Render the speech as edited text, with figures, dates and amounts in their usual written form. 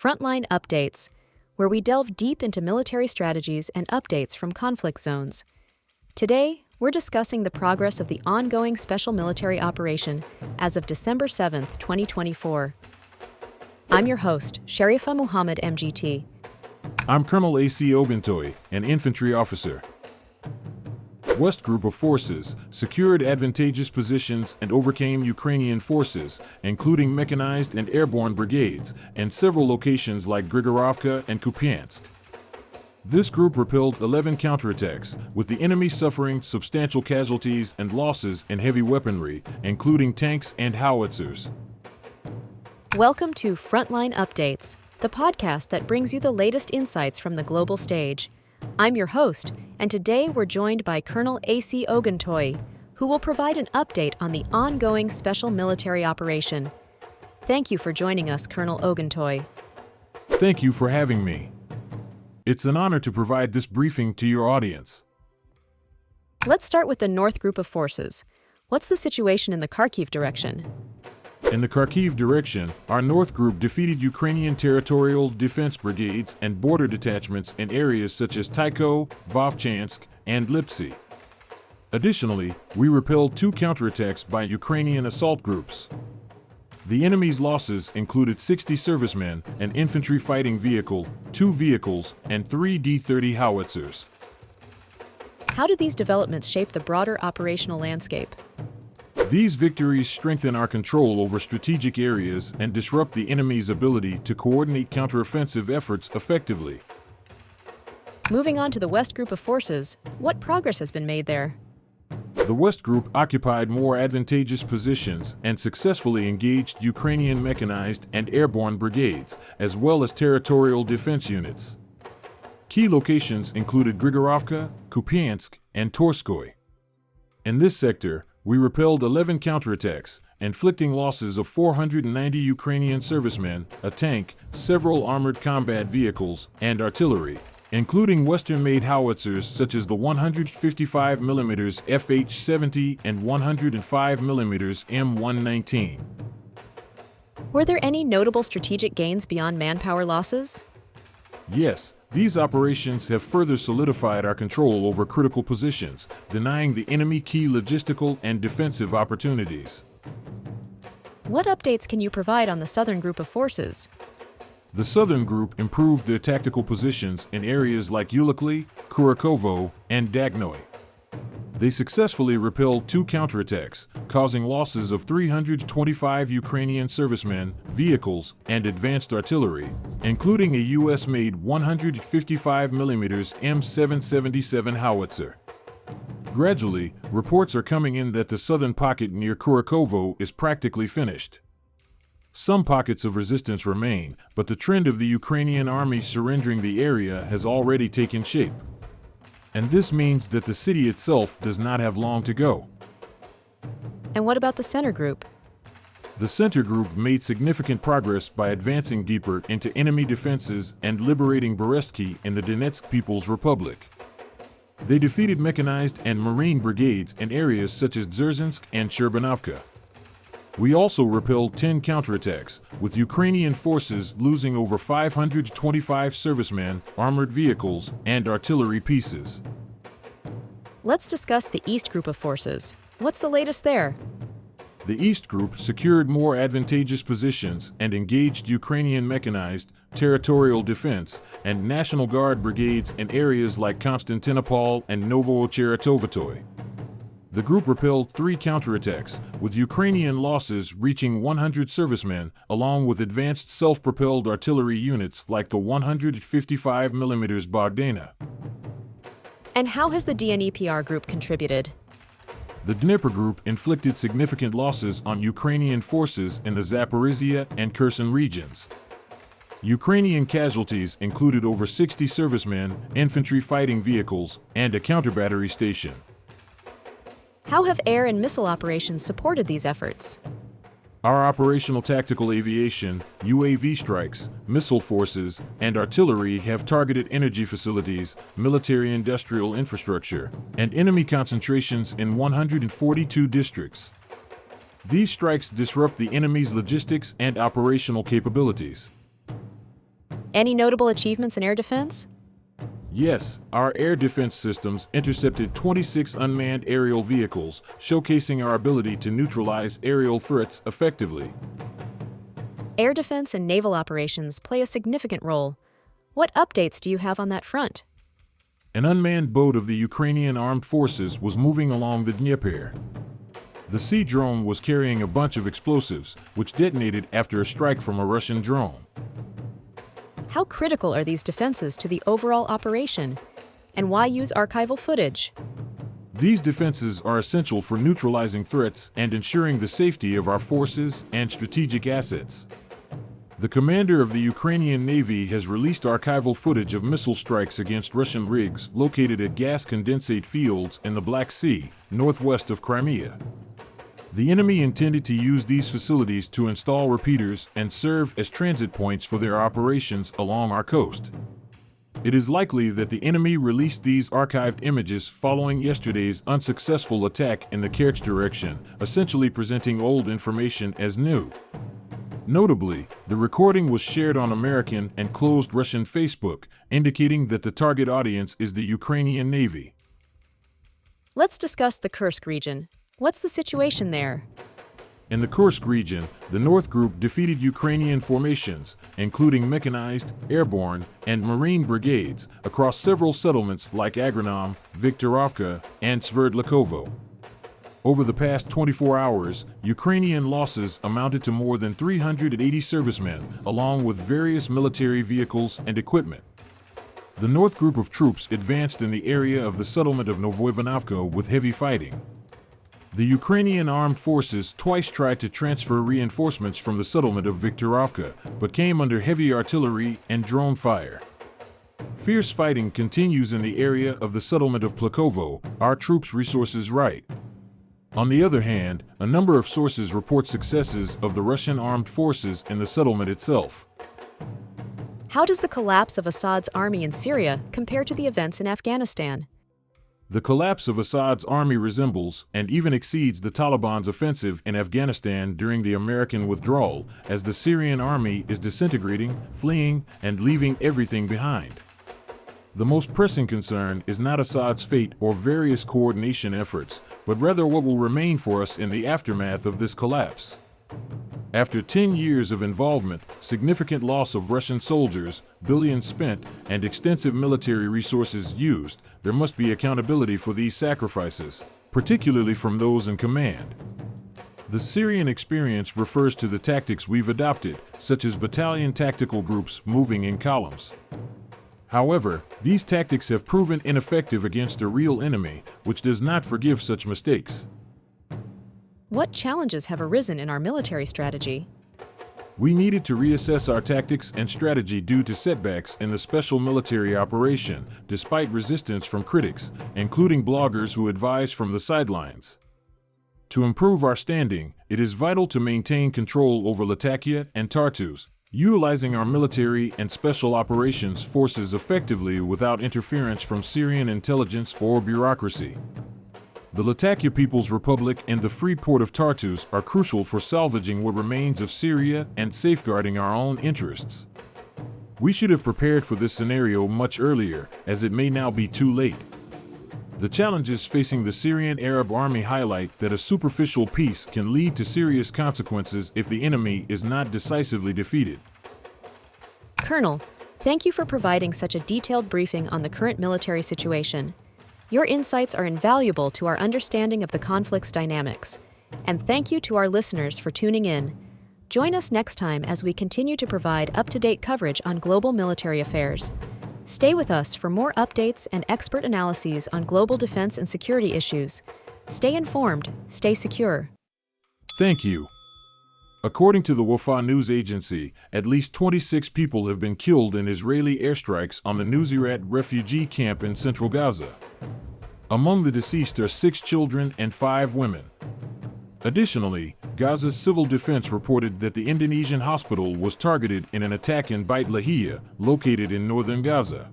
Frontline Updates, where we delve deep into military strategies and updates from conflict zones. Today, we're discussing the progress of the ongoing special military operation as of December 7th, 2024. I'm your host, Sharifa Muhammad MGT. I'm Colonel A.C. Oguntoye, an infantry officer. West Group of Forces secured advantageous positions and overcame Ukrainian forces, including mechanized and airborne brigades, and several locations like Grigorovka and Kupiansk. This group repelled 11 counterattacks, with the enemy suffering substantial casualties and losses in heavy weaponry, including tanks and howitzers. Welcome to Frontline Updates, the podcast that brings you the latest insights from the global stage. I'm your host, and today we're joined by Colonel A.C. Oguntoye, who will provide an update on the ongoing special military operation. Thank you for joining us, Colonel Oguntoye. Thank you for having me. It's an honor to provide this briefing to your audience. Let's start with the North Group of Forces. What's the situation in the Kharkiv direction? In the Kharkiv direction, our North Group defeated Ukrainian territorial defense brigades and border detachments in areas such as Tycho, Vovchansk, and Lipsy. Additionally, we repelled 2 counterattacks by Ukrainian assault groups. The enemy's losses included 60 servicemen, an infantry fighting vehicle, 2 vehicles, and 3 D-30 howitzers. How did these developments shape the broader operational landscape? These victories strengthen our control over strategic areas and disrupt the enemy's ability to coordinate counteroffensive efforts effectively. Moving on to the West Group of Forces, what progress has been made there? The West Group occupied more advantageous positions and successfully engaged Ukrainian mechanized and airborne brigades, as well as territorial defense units. Key locations included Grigorovka, Kupiansk, and Torskoy. In this sector, we repelled 11 counterattacks, inflicting losses of 490 Ukrainian servicemen, a tank, several armored combat vehicles, and artillery, including Western-made howitzers such as the 155mm FH-70 and 105mm M119. Were there any notable strategic gains beyond manpower losses? Yes, these operations have further solidified our control over critical positions, denying the enemy key logistical and defensive opportunities. What updates can you provide on the Southern Group of Forces? The Southern Group improved their tactical positions in areas like Ulikli, Kurakovo, and Dagnoy. They successfully repelled 2 counterattacks, causing losses of 325 Ukrainian servicemen, vehicles, and advanced artillery, including a U.S.-made 155mm M777 howitzer. Gradually, reports are coming in that the southern pocket near Kurakovo is practically finished. Some pockets of resistance remain, but the trend of the Ukrainian army surrendering the area has already taken shape. And this means that the city itself does not have long to go. And what about the Center Group? The Center Group made significant progress by advancing deeper into enemy defenses and liberating Berezki in the Donetsk People's Republic. They defeated mechanized and marine brigades in areas such as Dzержinsk and Cherbanovka. We also repelled 10 counterattacks, with Ukrainian forces losing over 525 servicemen, armored vehicles, and artillery pieces. Let's discuss the East Group of Forces. What's the latest there? The East Group secured more advantageous positions and engaged Ukrainian mechanized, territorial defense, and National Guard brigades in areas like Konstantinopol and Novocheretovotoy. The group repelled 3 counterattacks, with Ukrainian losses reaching 100 servicemen, along with advanced self-propelled artillery units like the 155mm Bogdana. And how has the DNEPR group contributed? The Dnipro Group inflicted significant losses on Ukrainian forces in the Zaporizhia and Kherson regions. Ukrainian casualties included over 60 servicemen, infantry fighting vehicles, and a counterbattery station. How have air and missile operations supported these efforts? Our operational tactical aviation, UAV strikes, missile forces, and artillery have targeted energy facilities, military-industrial infrastructure, and enemy concentrations in 142 districts. These strikes disrupt the enemy's logistics and operational capabilities. Any notable achievements in air defense? Yes, our air defense systems intercepted 26 unmanned aerial vehicles, showcasing our ability to neutralize aerial threats effectively. Air defense and naval operations play a significant role. What updates do you have on that front? An unmanned boat of the Ukrainian armed forces was moving along the Dnieper. The sea drone was carrying a bunch of explosives, which detonated after a strike from a Russian drone. How critical are these defenses to the overall operation? And why use archival footage? These defenses are essential for neutralizing threats and ensuring the safety of our forces and strategic assets. The commander of the Ukrainian Navy has released archival footage of missile strikes against Russian rigs located at gas condensate fields in the Black Sea, northwest of Crimea. The enemy intended to use these facilities to install repeaters and serve as transit points for their operations along our coast. It is likely that the enemy released these archived images following yesterday's unsuccessful attack in the Kerch direction, essentially presenting old information as new. Notably, the recording was shared on American and closed Russian Facebook, indicating that the target audience is the Ukrainian Navy. Let's discuss the Kursk region. What's the situation there? In the Kursk region, the North Group defeated Ukrainian formations, including mechanized, airborne, and marine brigades, across several settlements like Agronom, Viktorovka, and Sverdlikovo. Over the past 24 hours, Ukrainian losses amounted to more than 380 servicemen, along with various military vehicles and equipment. The North Group of troops advanced in the area of the settlement of Novoivanovka with heavy fighting. The Ukrainian armed forces twice tried to transfer reinforcements from the settlement of Viktorovka, but came under heavy artillery and drone fire. Fierce fighting continues in the area of the settlement of Plakovo, our troops' resources write. On the other hand, a number of sources report successes of the Russian armed forces in the settlement itself. How does the collapse of Assad's army in Syria compare to the events in Afghanistan? The collapse of Assad's army resembles and even exceeds the Taliban's offensive in Afghanistan during the American withdrawal, as the Syrian army is disintegrating, fleeing, and leaving everything behind. The most pressing concern is not Assad's fate or various coordination efforts, but rather what will remain for us in the aftermath of this collapse. After 10 years of involvement, significant loss of Russian soldiers, billions spent, and extensive military resources used, there must be accountability for these sacrifices, particularly from those in command. The Syrian experience refers to the tactics we've adopted, such as battalion tactical groups moving in columns. However, these tactics have proven ineffective against a real enemy, which does not forgive such mistakes. What challenges have arisen in our military strategy? We needed to reassess our tactics and strategy due to setbacks in the special military operation, despite resistance from critics, including bloggers who advise from the sidelines. To improve our standing, it is vital to maintain control over Latakia and Tartus, utilizing our military and special operations forces effectively without interference from Syrian intelligence or bureaucracy. The Latakia People's Republic and the free port of Tartus are crucial for salvaging what remains of Syria and safeguarding our own interests. We should have prepared for this scenario much earlier, as it may now be too late. The challenges facing the Syrian Arab army highlight that a superficial peace can lead to serious consequences if the enemy is not decisively defeated. Colonel, thank you for providing such a detailed briefing on the current military situation. Your insights are invaluable to our understanding of the conflict's dynamics. And thank you to our listeners for tuning in. Join us next time as we continue to provide up-to-date coverage on global military affairs. Stay with us for more updates and expert analyses on global defense and security issues. Stay informed, stay secure. Thank you. According to the Wafa news agency, at least 26 people have been killed in Israeli airstrikes on the Nuseirat refugee camp in central Gaza. Among the deceased are 6 children and 5 women. Additionally, Gaza's civil defense reported that the Indonesian hospital was targeted in an attack in Beit Lahia, located in northern Gaza.